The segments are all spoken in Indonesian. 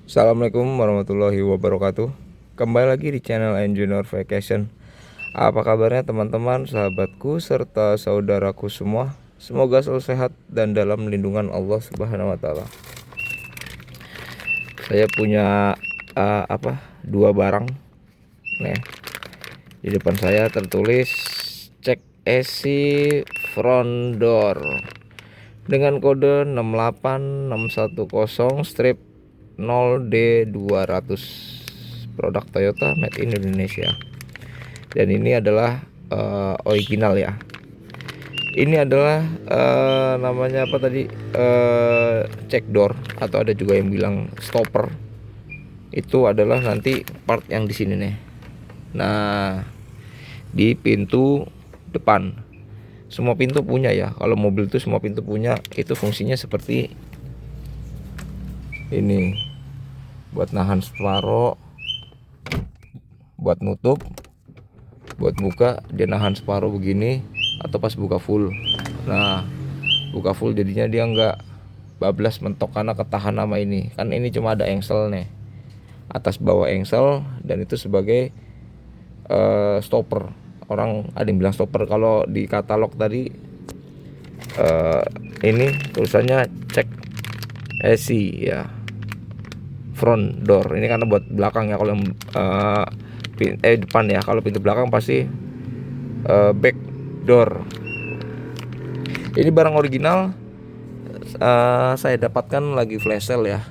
Assalamualaikum warahmatullahi wabarakatuh. Kembali lagi di channel Engineer Vacation. Apa kabarnya teman-teman, sahabatku, serta saudaraku semua? Semoga selalu sehat dan dalam lindungan Allah Subhanahu wa taala. Saya punya dua barang. Nih, di depan saya tertulis cek esi front door dengan kode 68610 strip 0D200, produk Toyota made in Indonesia. Dan ini adalah original ya. Ini adalah namanya apa tadi, check door, atau ada juga yang bilang stopper. Itu adalah nanti part yang di sini nih. Nah, di pintu depan. Semua pintu punya ya. Kalau mobil itu semua pintu punya. Itu fungsinya seperti ini, buat nahan separoh, buat nutup, buat buka. Dia nahan separoh begini, atau pas buka full. Nah, buka full jadinya dia nggak bablas mentok karena ketahan sama ini. Kan ini cuma ada engsel nih, atas bawah engsel, dan itu sebagai stopper. Orang ada yang bilang stopper. Kalau di katalog tadi ini tulisannya cek esi ya, front door. Ini karena buat belakang ya. Kalau yang depan ya. Kalau pintu belakang pasti back door. Ini barang original. Saya dapatkan lagi flash sale ya.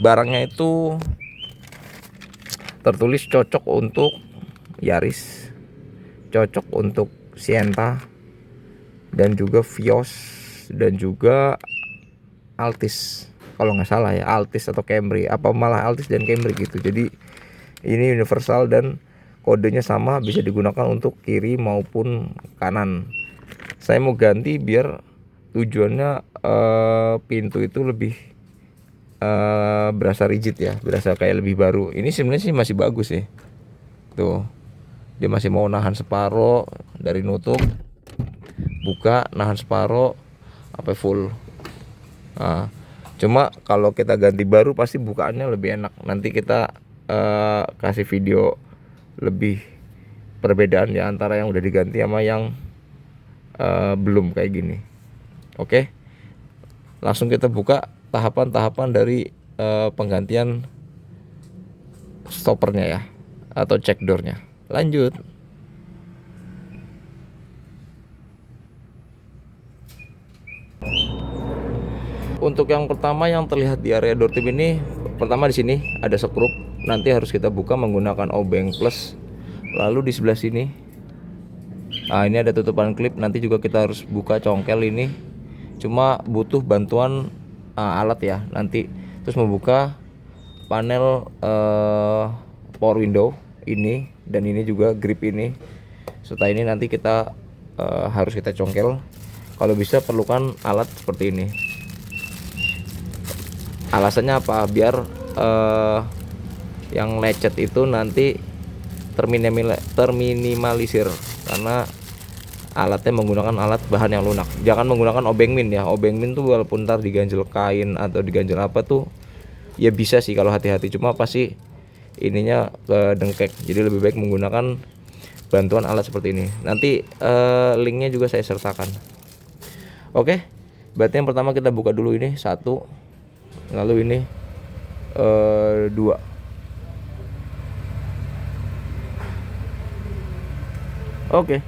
Barangnya itu tertulis cocok untuk Yaris, cocok untuk Sienta, dan juga Vios, dan juga Altis. Kalau nggak salah ya, Altis atau Camry, apa malah Altis dan Camry gitu. Jadi ini universal dan kodenya sama, bisa digunakan untuk kiri maupun kanan. Saya mau ganti biar tujuannya pintu itu lebih berasa rigid ya, berasa kayak lebih baru. Ini sebenarnya sih masih bagus sih. Tuh, dia masih mau nahan separoh dari nutup, buka, nahan separoh sampai full. Nah, cuma kalau kita ganti baru pasti bukaannya lebih enak. Nanti kita kasih video lebih perbedaan ya antara yang udah diganti sama yang belum kayak gini. Oke, langsung kita buka tahapan-tahapan dari penggantian stoppernya ya, atau check doornya. Lanjut. Untuk yang pertama yang terlihat di area door tip ini, pertama di sini ada sekrup. Nanti harus kita buka menggunakan obeng plus. Lalu di sebelah sini, nah ini ada tutupan klip. Nanti juga kita harus buka congkel ini. Cuma butuh bantuan alat ya nanti. Terus membuka panel power window ini, dan ini juga grip ini. Setelah ini nanti kita harus kita congkel. Kalau bisa perlukan alat seperti ini. Alasannya apa? Biar yang lecet itu nanti terminimalisir, karena alatnya menggunakan alat bahan yang lunak. Jangan menggunakan obeng min ya. Obeng min tuh walaupun ntar diganjel kain atau diganjel apa tuh ya bisa sih kalau hati-hati, cuma pasti ininya ke dengkek. Jadi lebih baik menggunakan bantuan alat seperti ini. Nanti linknya juga saya sertakan. Oke, berarti yang pertama kita buka dulu ini satu, lalu ini dua. Oke.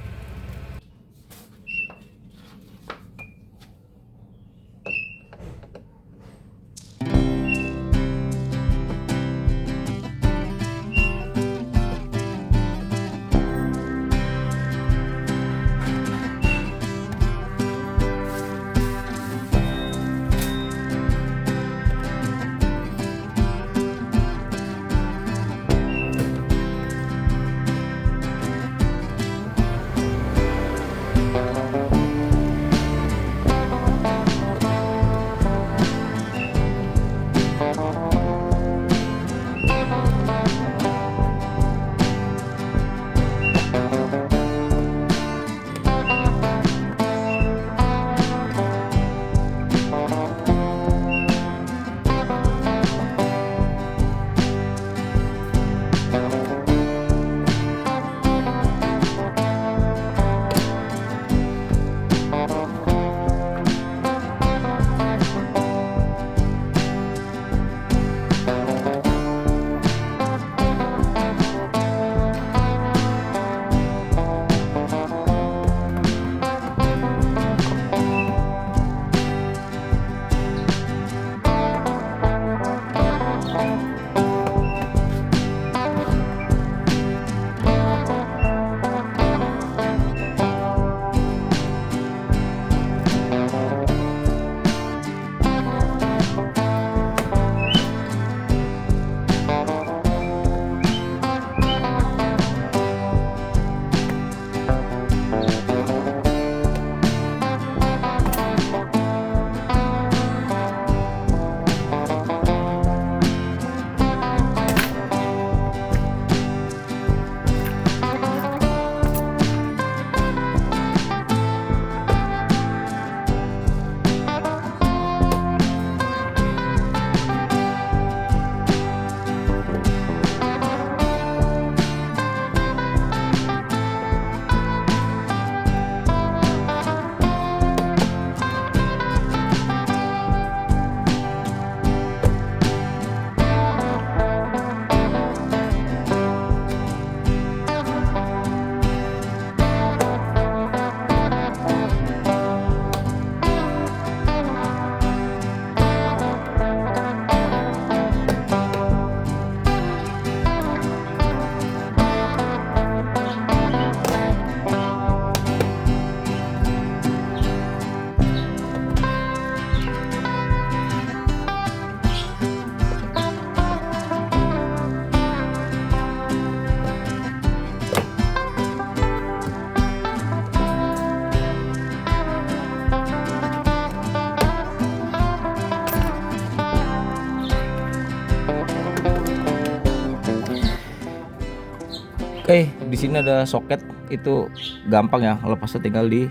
Di sini ada soket, itu gampang ya, lepasnya tinggal di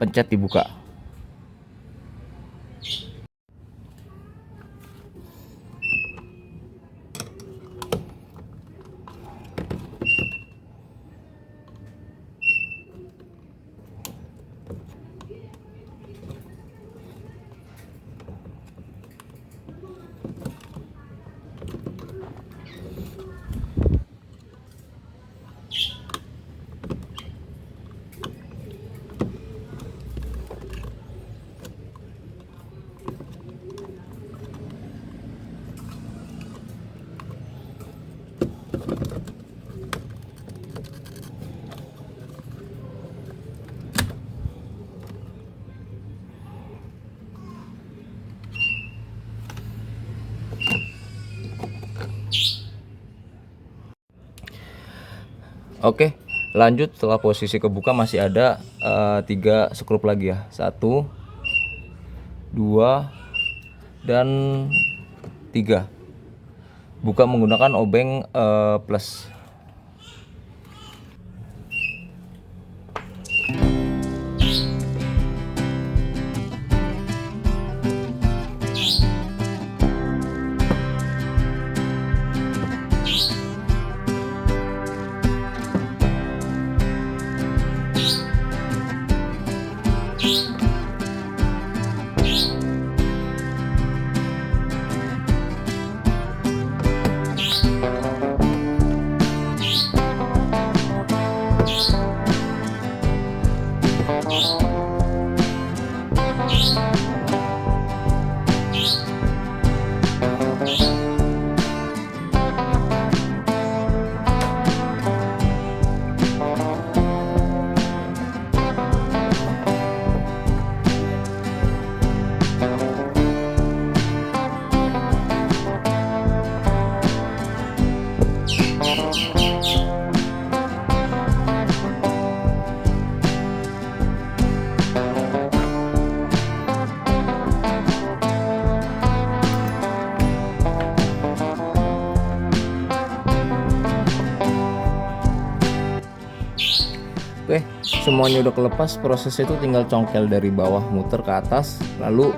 pencet dibuka. Oke, lanjut. Setelah posisi kebuka masih ada 3 skrup lagi ya, 1, 2, dan 3. Buka menggunakan obeng plus. Oke, semuanya udah kelepas. Prosesnya itu tinggal congkel dari bawah, muter ke atas, lalu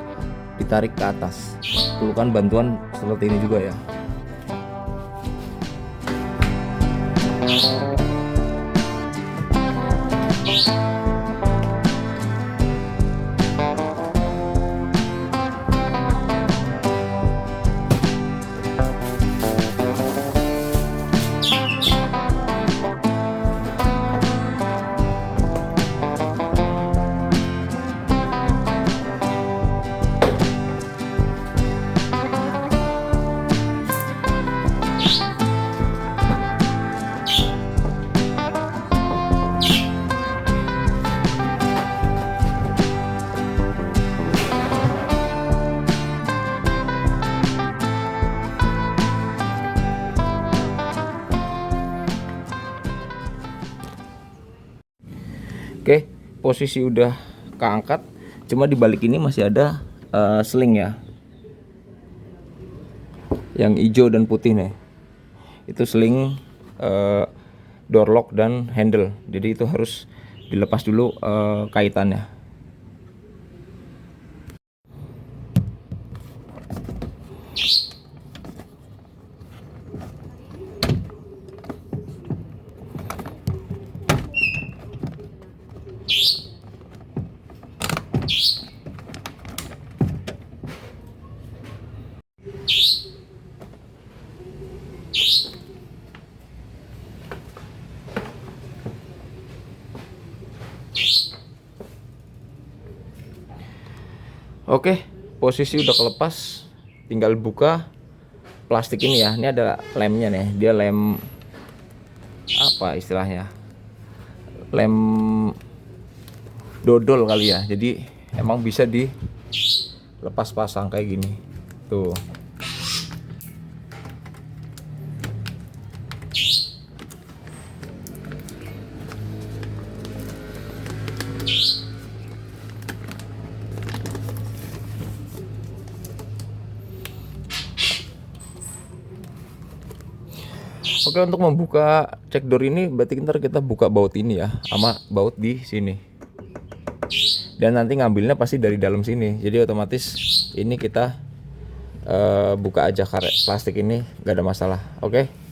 ditarik ke atas. Perlukan bantuan seperti ini juga ya. Oke, posisi udah keangkat, cuma di balik ini masih ada sling ya, yang hijau dan putih nih. Itu sling door lock dan handle, jadi itu harus dilepas dulu kaitannya. Oke, posisi udah kelepas, tinggal buka plastik ini ya. Ini ada lemnya nih, dia lem apa istilahnya, lem dodol kali ya. Jadi emang bisa dilepas pasang kayak gini tuh. Oke, untuk membuka cek door ini berarti ntar kita buka baut ini ya, sama baut di sini. Dan nanti ngambilnya pasti dari dalam sini. Jadi otomatis ini kita buka aja karet plastik ini, gak ada masalah. Oke.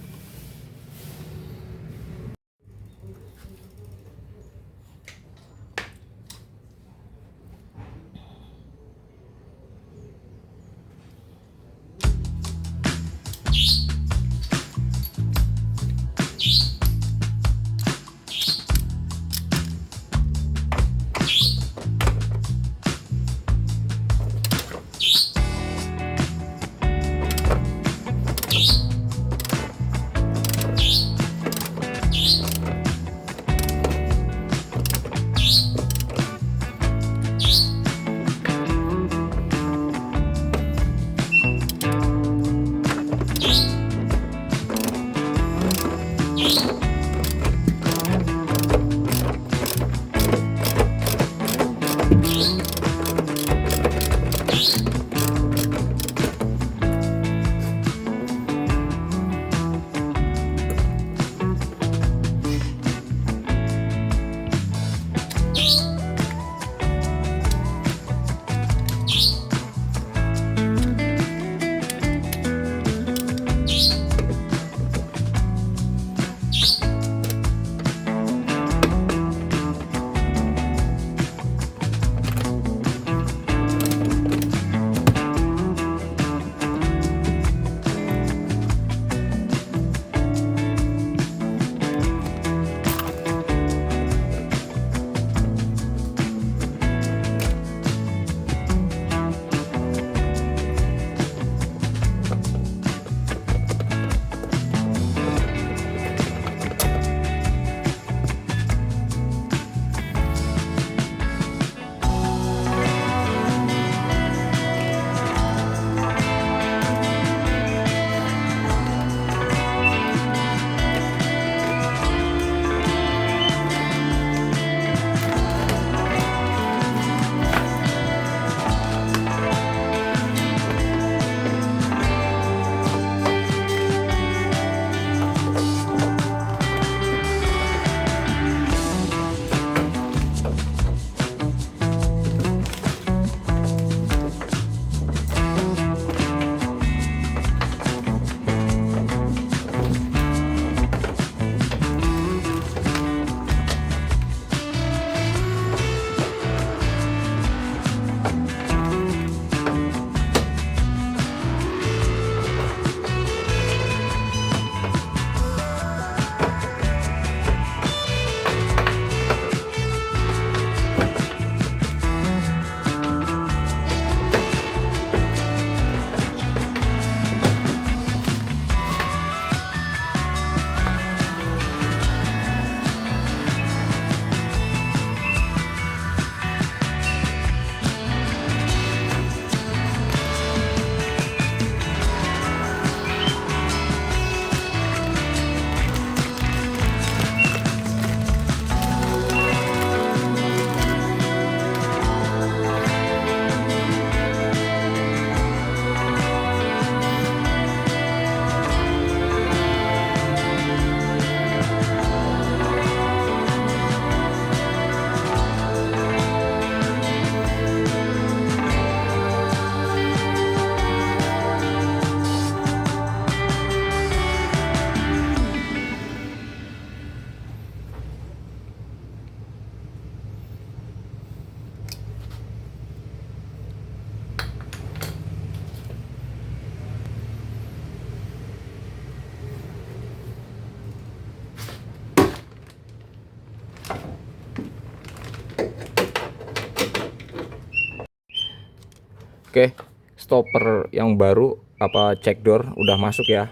Oke, stopper yang baru apa check door udah masuk ya.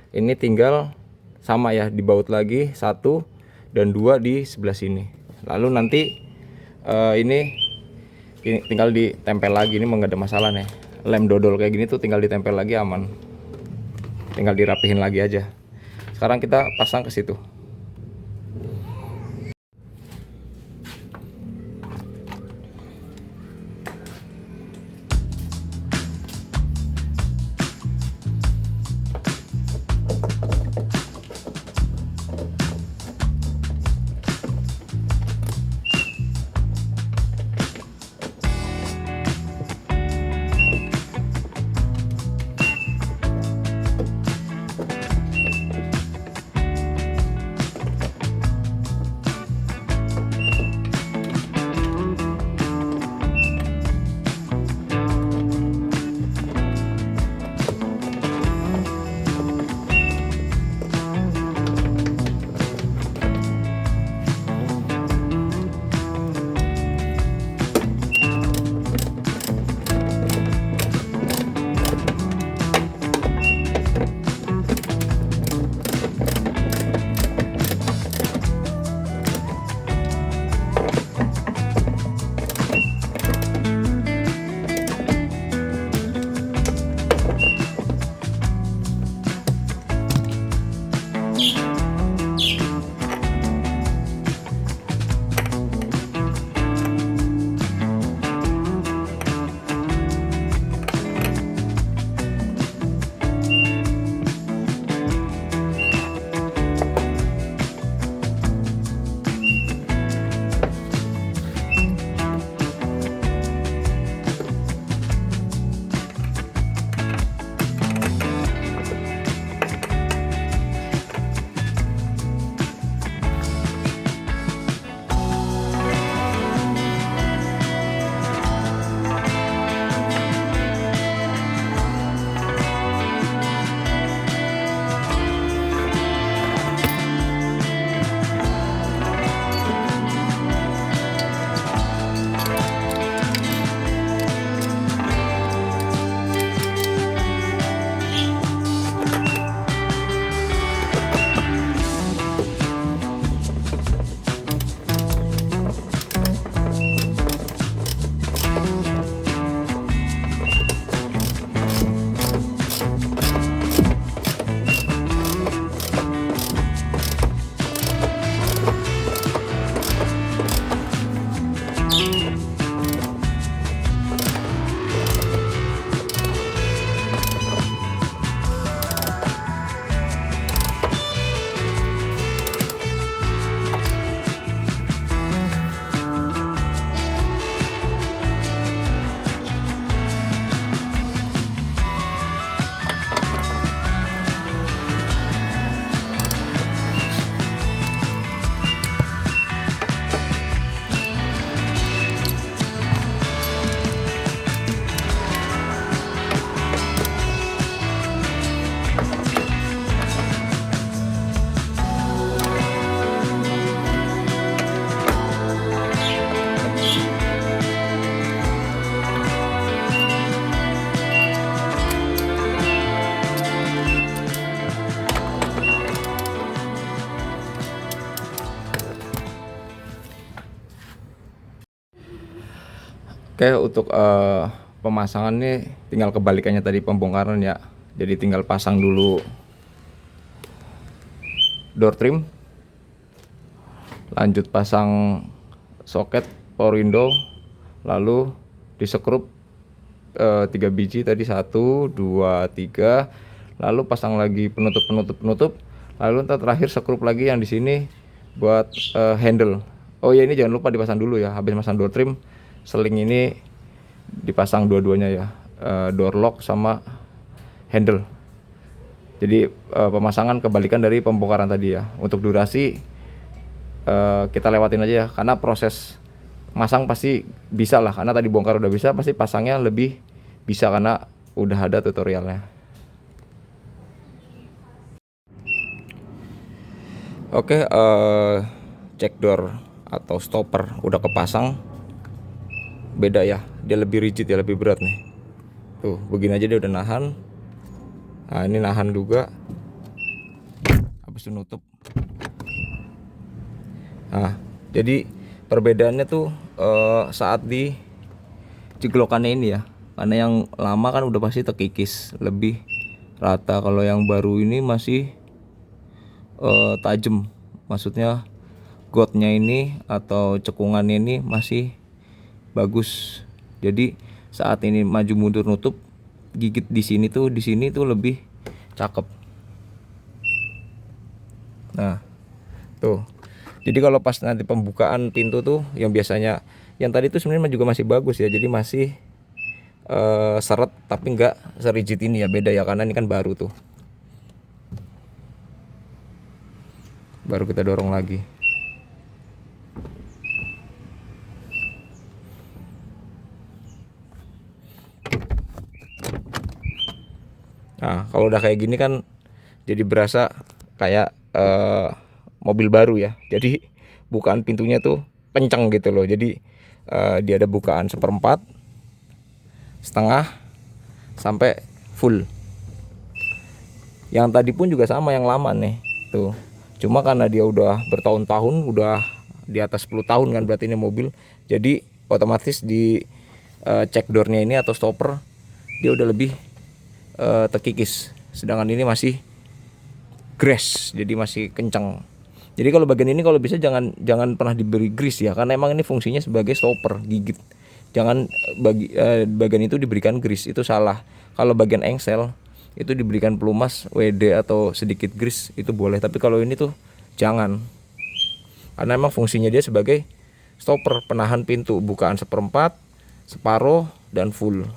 Ini tinggal sama ya, dibaut lagi 1 dan 2 di sebelah sini. Lalu nanti ini tinggal ditempel lagi, ini nggak ada masalah nih. Lem dodol kayak gini tuh tinggal ditempel lagi aman. Tinggal dirapihin lagi aja. Sekarang kita pasang ke situ. Oke, untuk pemasangan nih tinggal kebalikannya tadi pembongkaran ya. Jadi tinggal pasang dulu door trim, lanjut pasang soket power window, lalu disekrup 3 biji tadi, 1 2 3, lalu pasang lagi penutup, lalu ntar terakhir sekrup lagi yang di sini buat handle. Oh ya, ini jangan lupa dipasang dulu ya, habis pasang door trim, seling ini dipasang dua-duanya ya, door lock sama handle. Jadi pemasangan kebalikan dari pembongkaran tadi ya. Untuk durasi kita lewatin aja ya, karena proses masang pasti bisa lah, karena tadi bongkar udah bisa, pasti pasangnya lebih bisa karena udah ada tutorialnya. Oke, check door atau stopper udah kepasang. Beda ya, dia lebih rigid ya, lebih berat nih. Tuh, begini aja dia udah nahan. Nah, ini nahan juga. Habis itu nutup. Nah, jadi perbedaannya tuh saat di jeglokannya ini ya. Karena yang lama kan udah pasti terkikis, lebih rata. Kalau yang baru ini masih tajam. Maksudnya gotnya ini atau cekungannya ini masih bagus. Jadi saat ini maju mundur nutup, gigit di sini tuh lebih cakep. Nah, tuh. Jadi kalau pas nanti pembukaan pintu tuh yang biasanya yang tadi tuh sebenarnya juga masih bagus ya. Jadi masih seret, tapi nggak serigid ini ya, beda ya, karena ini kan baru tuh. Baru kita dorong lagi. Nah, kalau udah kayak gini kan jadi berasa kayak mobil baru ya. Jadi bukaan pintunya tuh kencang gitu loh. Jadi dia ada bukaan 1/4, setengah, sampai full. Yang tadi pun juga sama, yang lama nih tuh. Cuma karena dia udah bertahun-tahun, udah di atas 10 tahun kan berarti ini mobil. Jadi otomatis di check doornya ini atau stopper dia udah lebih terkikis. Sedangkan ini masih grease, jadi masih kencang. Jadi kalau bagian ini kalau bisa jangan pernah diberi grease ya, karena emang ini fungsinya sebagai stopper gigit. Jangan bagian itu diberikan grease, itu salah. Kalau bagian engsel itu diberikan pelumas WD atau sedikit grease itu boleh, tapi kalau ini tuh jangan. Karena emang fungsinya dia sebagai stopper, penahan pintu, bukaan 1/4, separuh, dan full.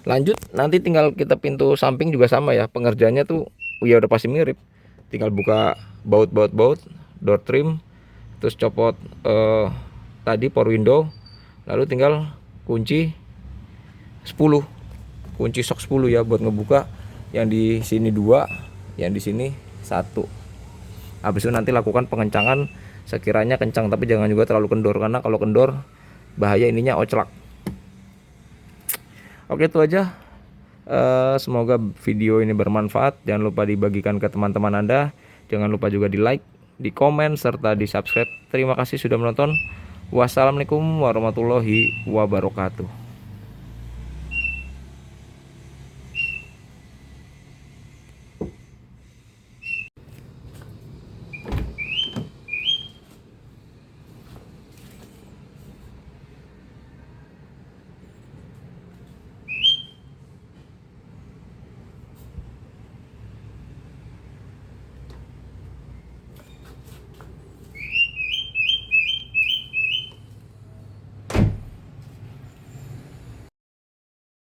Lanjut, nanti tinggal kita pintu samping juga sama ya, pengerjaannya tuh ya udah pasti mirip. Tinggal buka baut door trim, terus copot tadi power window, lalu tinggal kunci 10, kunci sok 10 ya buat ngebuka. Yang di sini 2, yang di sini 1. Habis itu nanti lakukan pengencangan sekiranya kencang, tapi jangan juga terlalu kendor, karena kalau kendor bahaya ininya oclak. Oke, itu aja. Semoga video ini bermanfaat. Jangan lupa dibagikan ke teman-teman Anda. Jangan lupa juga di like, di komen, serta di subscribe. Terima kasih sudah menonton. Wassalamualaikum warahmatullahi wabarakatuh.